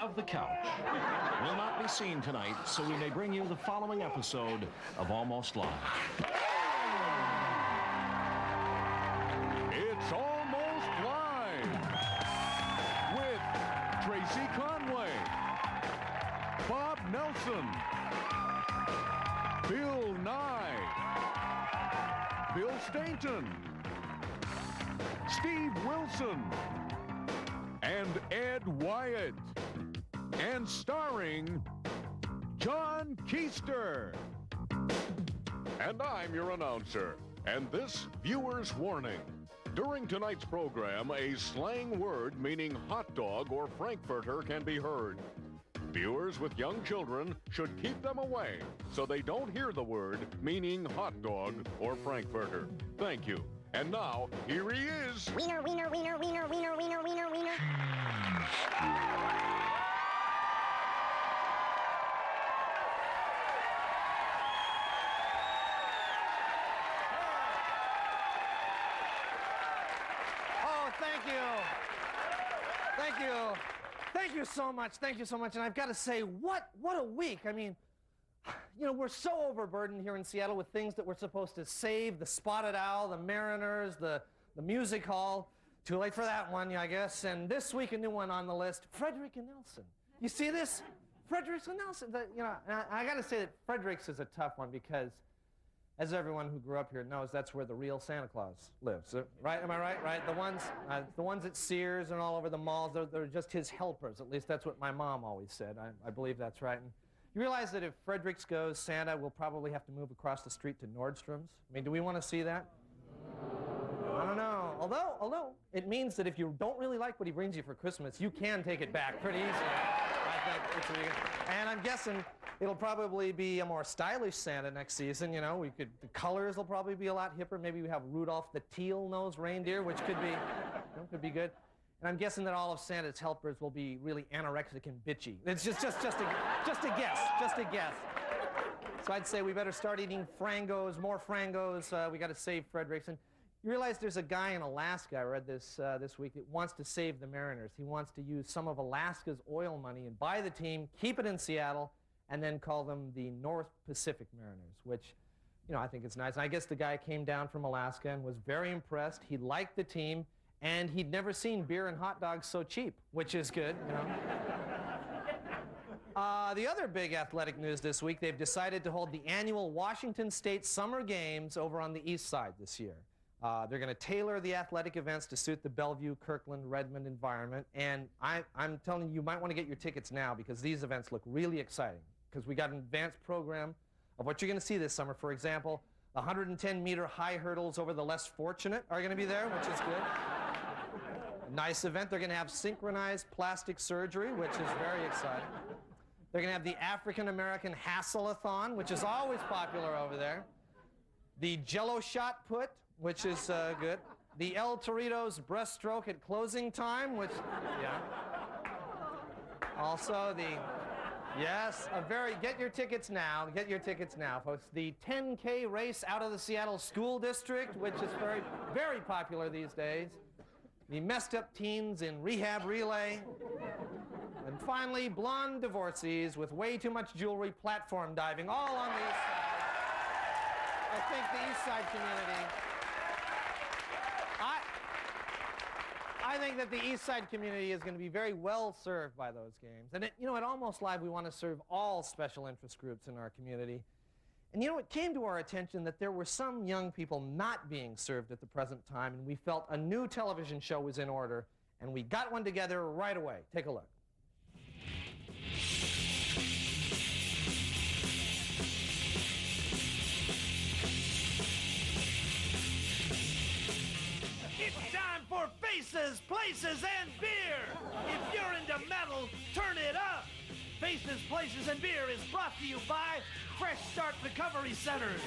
of the couch will not be seen tonight, so we may bring you the following episode of Almost Live. It's Almost Live with Tracy Conway, Bob Nelson, Bill Nye, Bill Stainton, Steve Wilson, and Ed Wyatt, and starring John Keister. And I'm your announcer, and this viewer's warning. During tonight's program, a slang word meaning hot dog or frankfurter can be heard. Viewers with young children should keep them away so they don't hear the word meaning hot dog or frankfurter. Thank you. And now, here he is. Wiener, wiener, wiener, wiener, wiener, wiener, wiener, wiener. Oh, thank you. Thank you. Thank you so much. Thank you so much. And I've got to say, what a week. I mean, you know, we're so overburdened here in Seattle with things that we're supposed to save. The Spotted Owl, the Mariners, the music hall. Too late for that one, I guess. And this week, a new one on the list, Frederick and Nelson. You see this? Frederick and Nelson. You know, and I got to say that Frederick's is a tough one because, as everyone who grew up here knows, that's where the real Santa Claus lives. Right? Am I right? Right? The ones at Sears and all over the malls, they're just his helpers. At least that's what my mom always said. I believe that's right. And you realize that if Frederick's goes, Santa will probably have to move across the street to Nordstrom's? I mean, do we want to see that? I don't know. Although it means that if you don't really like what he brings you for Christmas, you can take it back pretty easily. I think and I'm guessing it'll probably be a more stylish Santa next season. You know, the colors will probably be a lot hipper. Maybe we have Rudolph the teal-nosed reindeer, which could be, could be good. And I'm guessing that all of Santa's helpers will be really anorexic and bitchy. It's just a guess. So I'd say we better start eating frangos, more frangos. We got to save Fredericks. And you realize there's a guy in Alaska, I read this week, that wants to save the Mariners. He wants to use some of Alaska's oil money and buy the team, keep it in Seattle, and then call them the North Pacific Mariners, which, you know, I think it's nice. And I guess the guy came down from Alaska and was very impressed. He liked the team. And he'd never seen beer and hot dogs so cheap, which is good, you know. The other big athletic news this week, they've decided to hold the annual Washington State Summer Games over on the east side this year. They're going to tailor the athletic events to suit the Bellevue, Kirkland, Redmond environment. And I'm telling you, you might want to get your tickets now because these events look really exciting. Because we got an advanced program of what you're going to see this summer. For example, the 110-meter high hurdles over the less fortunate are going to be there, which is good. Nice event. They're going to have synchronized plastic surgery, which is very exciting. They're going to have the African-American Hassle-a-thon, which is always popular over there. The Jello shot put, which is good. The El Torito's breaststroke at closing time, which, yeah. Also get your tickets now. Get your tickets now, folks. The 10K race out of the Seattle School District, which is very, very popular these days. The messed up teens in rehab relay. And finally, blonde divorcees with way too much jewelry platform diving, all on the east side. I think the east side community, I think that the east side community is going to be very well served by those games. And you know, at Almost Live, we want to serve all special interest groups in our community. And you know, it came to our attention that there were some young people not being served at the present time, and we felt a new television show was in order, and we got one together right away. Take a look. It's time for Faces, Places, and Beer! If you're into metal, turn it up! Faces, Places, and Beer is brought to you by Fresh Start Recovery Centers,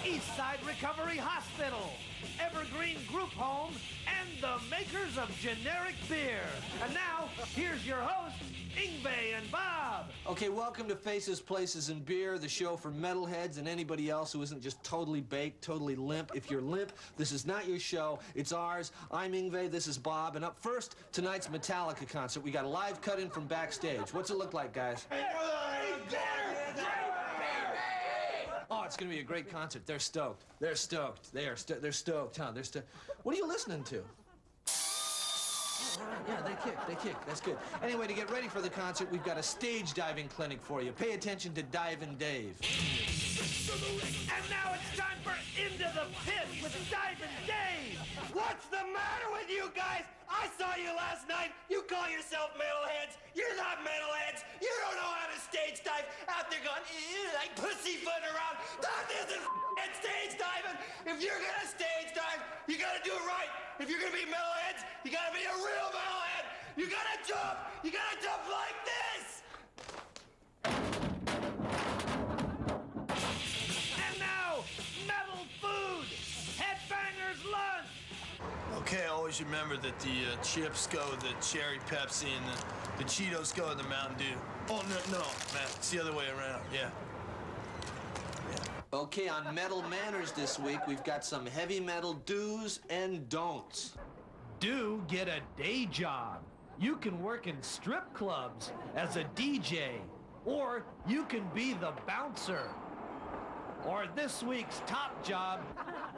Eastside Recovery Hospital, Evergreen Group Home, and the makers of generic beer. And now, here's your host, Yngwie and Bob. Okay, welcome to Faces, Places, and Beer, the show for metalheads and anybody else who isn't just totally baked, totally limp. If you're limp, this is not your show. It's ours. I'm Yngwie, this is Bob, and up first, tonight's Metallica concert. We got a live cut-in from backstage. What's it look like, guys? Oh, it's gonna be a great concert. They're stoked. They're stoked. They're stoked, huh? They're stoked. What are you listening to? All right, yeah, they kick. That's good. Anyway, to get ready for the concert, we've got a stage diving clinic for you. Pay attention to Diving Dave. And now it's time for Into the Pit with Diving Dave. What's the matter with you guys? I saw you last night. You call yourself metalheads. You're not metalheads. You don't know how to stage dive. Out there going, like pussyfooting around. That isn't stage diving. If you're gonna stage dive, you gotta do it right. If you're gonna be metalheads, you gotta be a real metalhead. You gotta jump. You gotta jump like this. And now, metal food. Headbangers lunch. Okay, always remember that the chips go with the cherry Pepsi and the Cheetos go with the Mountain Dew. Oh, no, man, it's the other way around, yeah. Okay, on Metal Manners this week, we've got some heavy metal do's and don'ts. Do get a day job. You can work in strip clubs as a DJ, or you can be the bouncer. Or this week's top job,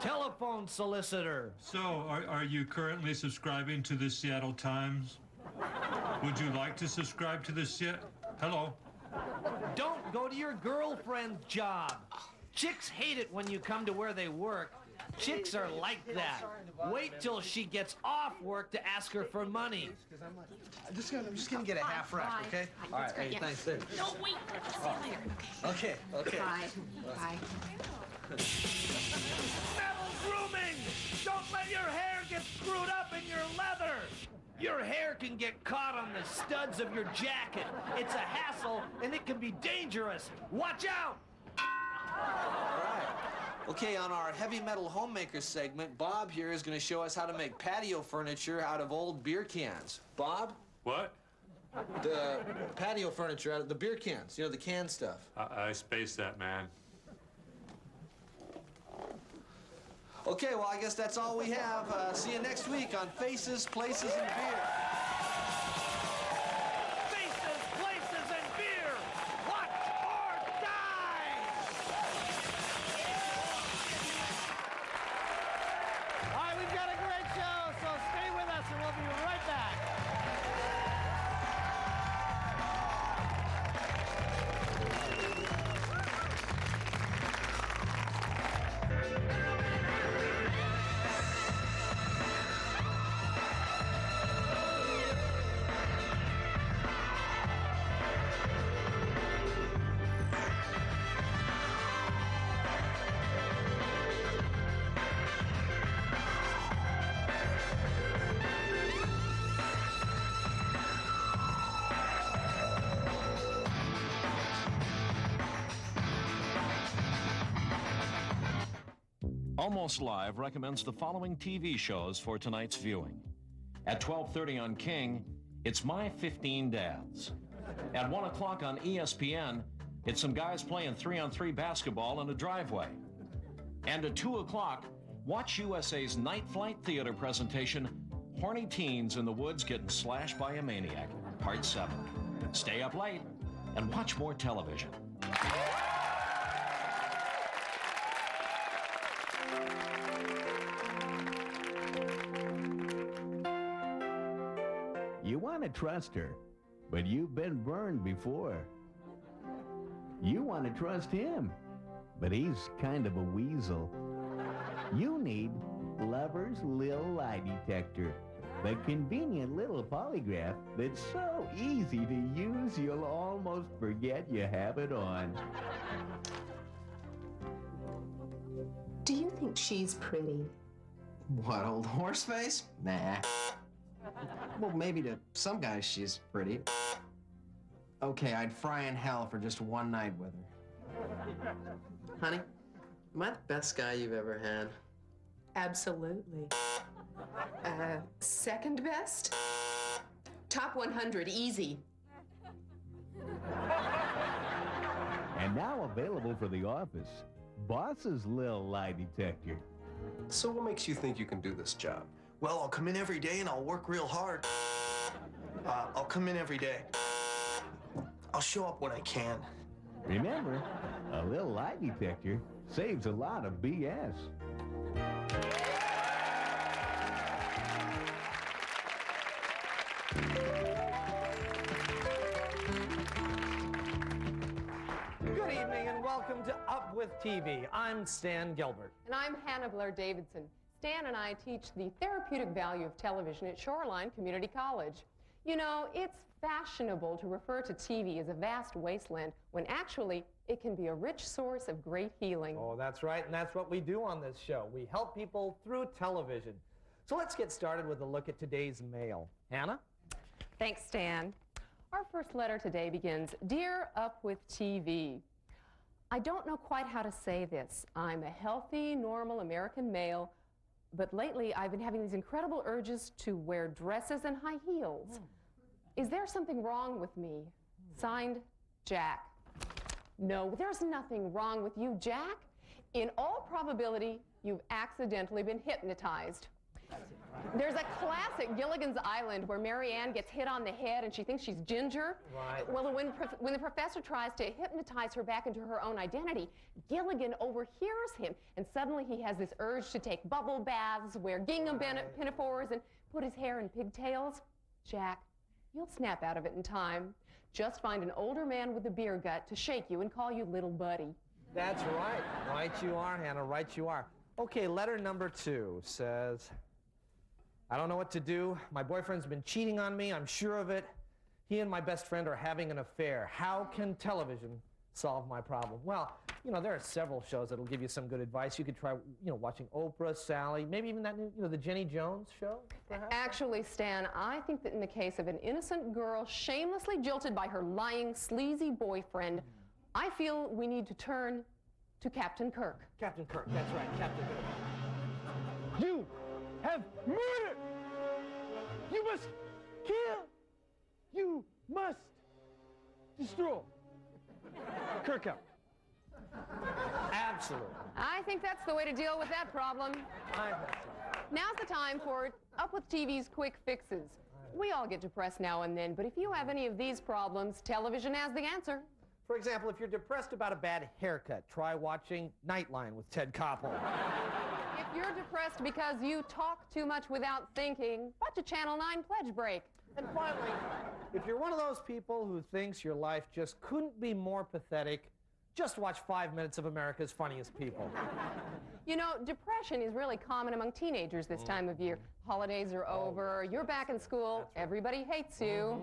telephone solicitor. So, are you currently subscribing to the Seattle Times? Would you like to subscribe to the Hello? Don't go to your girlfriend's job. Chicks hate it when you come to where they work. Chicks are like that. Wait till she gets off work to ask her for money. I'm just gonna get a half rack, okay? All right, hey, thanks. No, wait. See you later. Okay. Bye. Bye. Metal grooming! Don't let your hair get screwed up in your leather! Your hair can get caught on the studs of your jacket. It's a hassle, and it can be dangerous. Watch out! All right. Okay, on our heavy metal homemakers segment, Bob here is going to show us how to make patio furniture out of old beer cans. Bob? What? The patio furniture out of the beer cans, you know, the canned stuff. I spaced that, man. Okay, well, I guess that's all we have. See you next week on Faces, Places, and Beer. Faces, places, and beer! Watch or die! All right, we've got a great show, so stay with us and we'll be right back. Almost Live recommends the following TV shows for tonight's viewing. At 12:30 on King, it's My 15 Dads. At 1 o'clock on ESPN, it's some guys playing 3-on-3 basketball in a driveway. And at 2 o'clock, watch USA's Night Flight Theater presentation, Horny Teens in the Woods Getting Slashed by a Maniac, Part 7. Stay up late and watch more television. You want to trust her, but you've been burned before. You want to trust him, but he's kind of a weasel. You need Lover's Lil Lie Detector, the convenient little polygraph that's so easy to use you'll almost forget you have it on. Do you think she's pretty? What, old horse face? Nah. Well, maybe to some guys she's pretty. Okay, I'd fry in hell for just one night with her. Honey, am I the best guy you've ever had? Absolutely. Second best? Top 100, easy. And now available for the office, Boss's Lil Lie Detector. So what makes you think you can do this job? Well, I'll come in every day and I'll work real hard. I'll come in every day. I'll show up when I can. Remember, a Lil Lie Detector saves a lot of BS. Good evening and welcome to Up with TV. I'm Stan Gilbert. And I'm Hannah Blair Davidson. Stan and I teach the therapeutic value of television at Shoreline Community College. You know, it's fashionable to refer to TV as a vast wasteland when actually it can be a rich source of great healing. Oh, that's right, and that's what we do on this show. We help people through television. So let's get started with a look at today's mail. Hannah? Thanks, Stan. Our first letter today begins, Dear Up with TV. I don't know quite how to say this. I'm a healthy, normal American male, but lately I've been having these incredible urges to wear dresses and high heels. Is there something wrong with me? Signed, Jack. No, there's nothing wrong with you, Jack. In all probability, you've accidentally been hypnotized. There's a classic Gilligan's Island where Mary Ann gets hit on the head and she thinks she's Ginger. Right. Well, when the professor tries to hypnotize her back into her own identity, Gilligan overhears him, and suddenly he has this urge to take bubble baths, wear gingham pinafores, and put his hair in pigtails. Jack, you'll snap out of it in time. Just find an older man with a beer gut to shake you and call you little buddy. That's right. Right you are, Hannah. Right you are. Okay, letter number 2 says, I don't know what to do. My boyfriend's been cheating on me. I'm sure of it. He and my best friend are having an affair. How can television solve my problem? Well, you know, there are several shows that'll give you some good advice. You could try, watching Oprah, Sally, maybe even that new, the Jenny Jones show, perhaps? Actually, Stan, I think that in the case of an innocent girl shamelessly jilted by her lying, sleazy boyfriend, I feel we need to turn to Captain Kirk. Captain Kirk, that's right, Captain Kirk. You have murdered! You must kill! You must destroy! Kirk out. Absolutely. I think that's the way to deal with that problem. Now's the time for Up with TV's quick fixes. We all get depressed now and then, but if you have any of these problems, television has the answer. For example, if you're depressed about a bad haircut, try watching Nightline with Ted Koppel. If you're depressed because you talk too much without thinking, watch a Channel 9 pledge break. And finally, if you're one of those people who thinks your life just couldn't be more pathetic, just watch 5 minutes of America's Funniest People. You know, depression is really common among teenagers this time of year. Holidays are over, you're back in school, everybody hates you.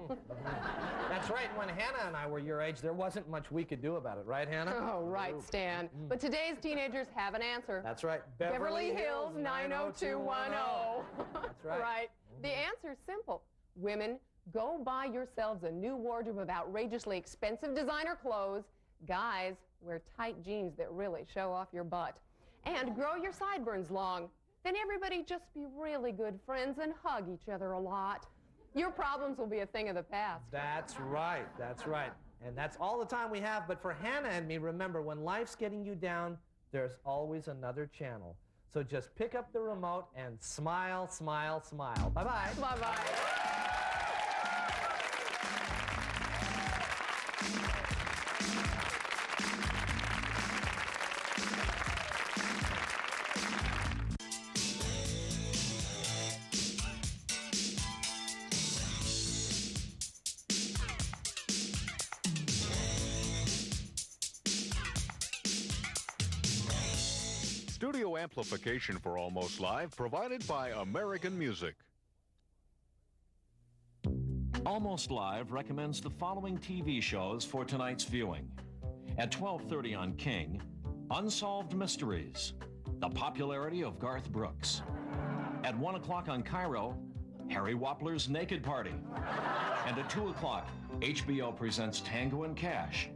That's right, when Hannah and I were your age, there wasn't much we could do about it, right, Hannah? Oh, right, Stan. But today's teenagers have an answer. That's right. Beverly Hills 90210. That's right. Right. The answer's simple. Women, go buy yourselves a new wardrobe of outrageously expensive designer clothes. Guys, wear tight jeans that really show off your butt. And grow your sideburns long. Then everybody just be really good friends and hug each other a lot. Your problems will be a thing of the past. That's right, that's right. And that's all the time we have, but for Hannah and me, remember, when life's getting you down, there's always another channel. So just pick up the remote and smile, smile, smile. Bye-bye. Bye-bye. Studio amplification for Almost Live provided by American Music. Almost Live recommends the following TV shows for tonight's viewing. At 12:30 on King, Unsolved Mysteries, The Popularity of Garth Brooks. At 1 o'clock on Cairo, Harry Wapler's Naked Party. And at 2 o'clock, HBO presents Tango and Cash.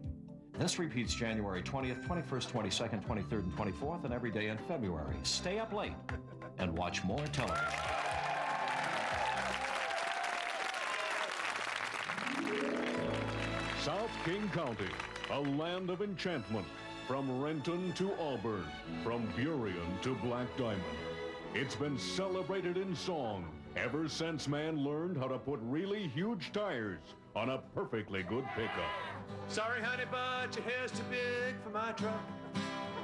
This repeats January 20th, 21st, 22nd, 23rd, and 24th, and every day in February. Stay up late and watch more television. South King County, a land of enchantment. From Renton to Auburn, from Burien to Black Diamond. It's been celebrated in song ever since man learned how to put really huge tires on a perfectly good pickup. Sorry, honey, but your hair's too big for my truck.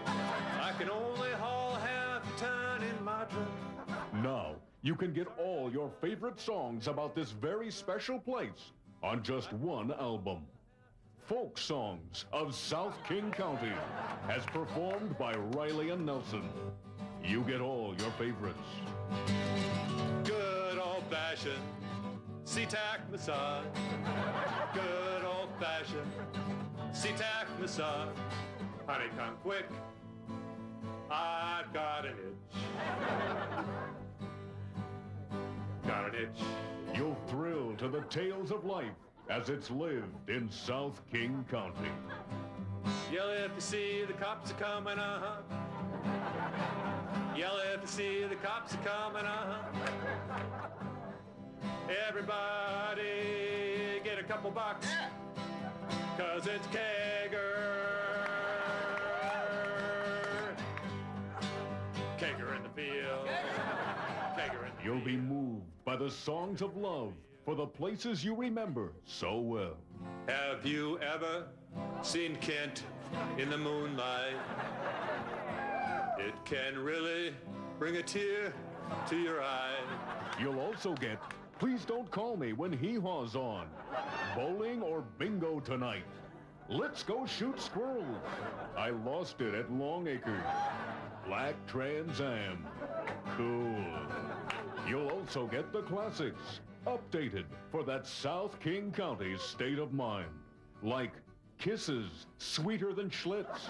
I can only haul half a ton in my truck. Now, you can get all your favorite songs about this very special place on just one album. Folk Songs of South King County, as performed by Riley and Nelson. You get all your favorites. Good old-fashioned SeaTac massage. Good old-fashioned SeaTac massage. Honey, come quick. I've got an itch. Got an itch. You'll thrill to the tales of life as it's lived in South King County. Yell if you see the cops are coming, Yell if you see the cops are coming, Everybody get a couple bucks, 'cause it's Kegger. Kegger in the field. Kegger in the You'll be moved by the songs of love for the places you remember so well. Have you ever seen Kent in the moonlight? It can really bring a tear to your eye. You'll also get Please Don't Call Me When Hee Haw's On, Bowling or Bingo Tonight, Let's Go Shoot Squirrels, I Lost It at Long Acres, Black Trans Am, Cool. You'll also get the classics, updated for that South King County state of mind, like Kisses Sweeter Than Schlitz,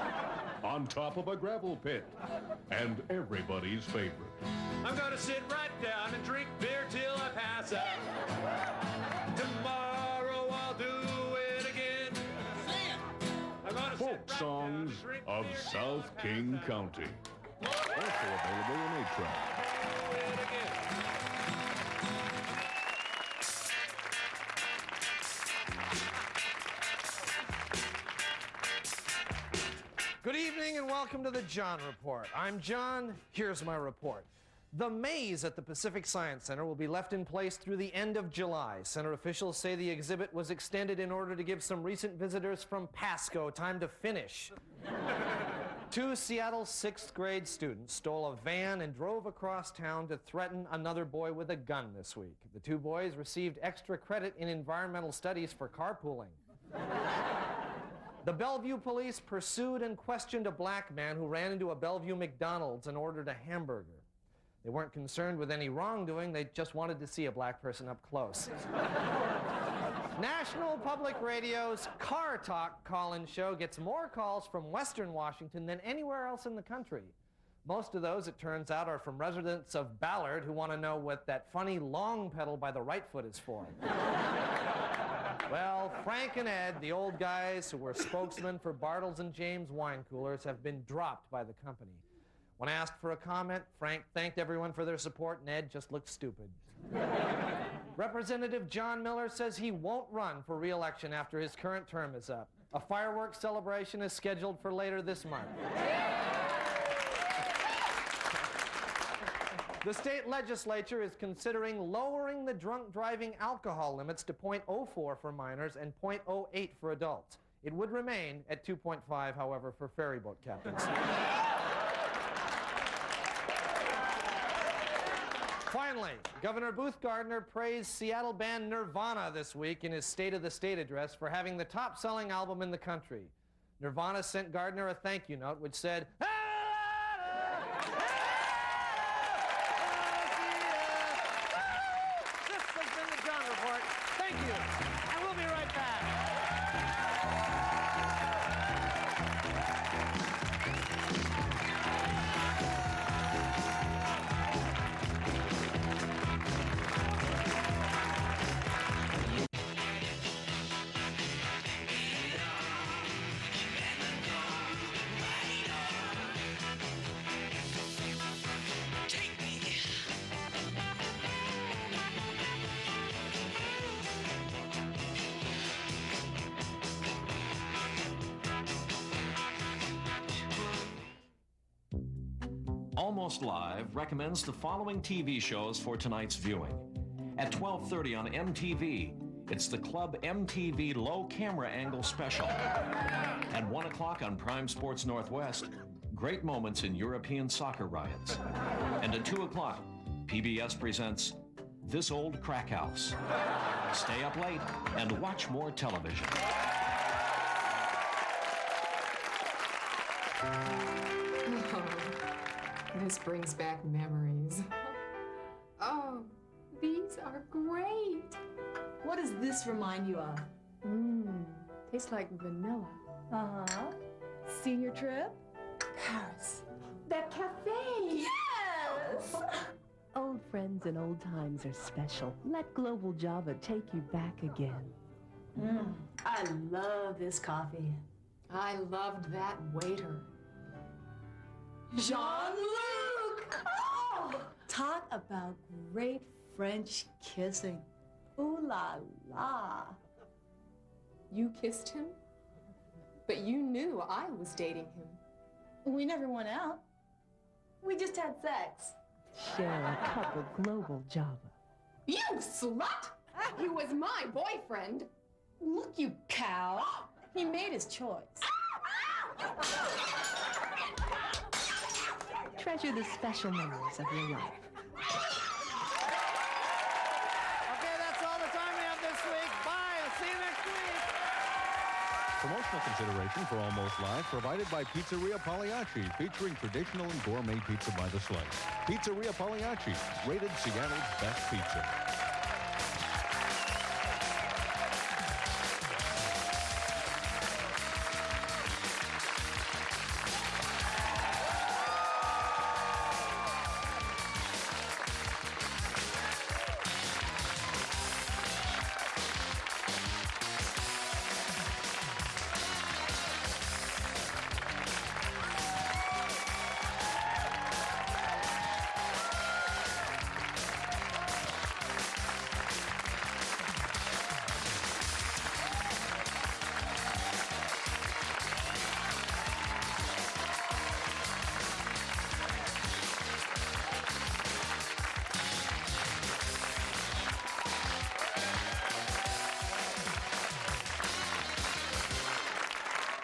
On Top of a Gravel Pit, and everybody's favorite. I'm gonna sit right down and drink beer till I pass out. Tomorrow I'll do it again. I'm gonna Folk sit right Songs down and drink of beer till South I King pass out. County. Also available in 8-track. Do it again. Good evening and welcome to the John Report. I'm John. Here's my report. The maze at the Pacific Science Center will be left in place through the end of July. Center officials say the exhibit was extended in order to give some recent visitors from Pasco time to finish. 2 Seattle 6th grade students stole a van and drove across town to threaten another boy with a gun this week. The 2 boys received extra credit in environmental studies for carpooling. The Bellevue police pursued and questioned a black man who ran into a Bellevue McDonald's and ordered a hamburger. They weren't concerned with any wrongdoing, they just wanted to see a black person up close. National Public Radio's Car Talk call-in show gets more calls from Western Washington than anywhere else in the country. Most of those, it turns out, are from residents of Ballard who want to know what that funny long pedal by the right foot is for. Well, Frank and Ed, the old guys who were spokesmen for Bartles and James wine coolers, have been dropped by the company. When asked for a comment, Frank thanked everyone for their support, and Ed just looked stupid. Representative John Miller says he won't run for re-election after his current term is up. A fireworks celebration is scheduled for later this month. The state legislature is considering lowering the drunk driving alcohol limits to .04 for minors and .08 for adults. It would remain at 2.5, however, for ferry boat captains. Finally, Governor Booth Gardner praised Seattle band Nirvana this week in his State of the State address for having the top-selling album in the country. Nirvana sent Gardner a thank you note which said, This has been the John Report. Thank you, and we'll be right back. Almost Live recommends the following TV shows for tonight's viewing. At 12:30 on MTV, it's the Club MTV Low Camera Angle Special. At 1 o'clock on Prime Sports Northwest, great moments in European soccer riots. And at 2 o'clock, PBS presents This Old Crack House. Stay up late and watch more television. Oh, this brings back memories. Oh, these are great. What does this remind you of? Tastes like vanilla. Uh-huh. Senior trip? Paris. That cafe! Yes! Old friends and old times are special. Let Global Java take you back again. I love this coffee. I loved that waiter. Jean-Luc! Oh! Talk about great French kissing. Ooh la la. You kissed him? But you knew I was dating him. We never went out. We just had sex. Share a cup of Global Java. You slut! He was my boyfriend. Look, you cow. He made his choice. Treasure the special memories of your life. Okay, that's all the time we have this week. Bye. I'll see you next week. Promotional consideration for Almost Live provided by Pizzeria Pagliacci, featuring traditional and gourmet pizza by the slice. Pizzeria Pagliacci, rated Seattle's best pizza.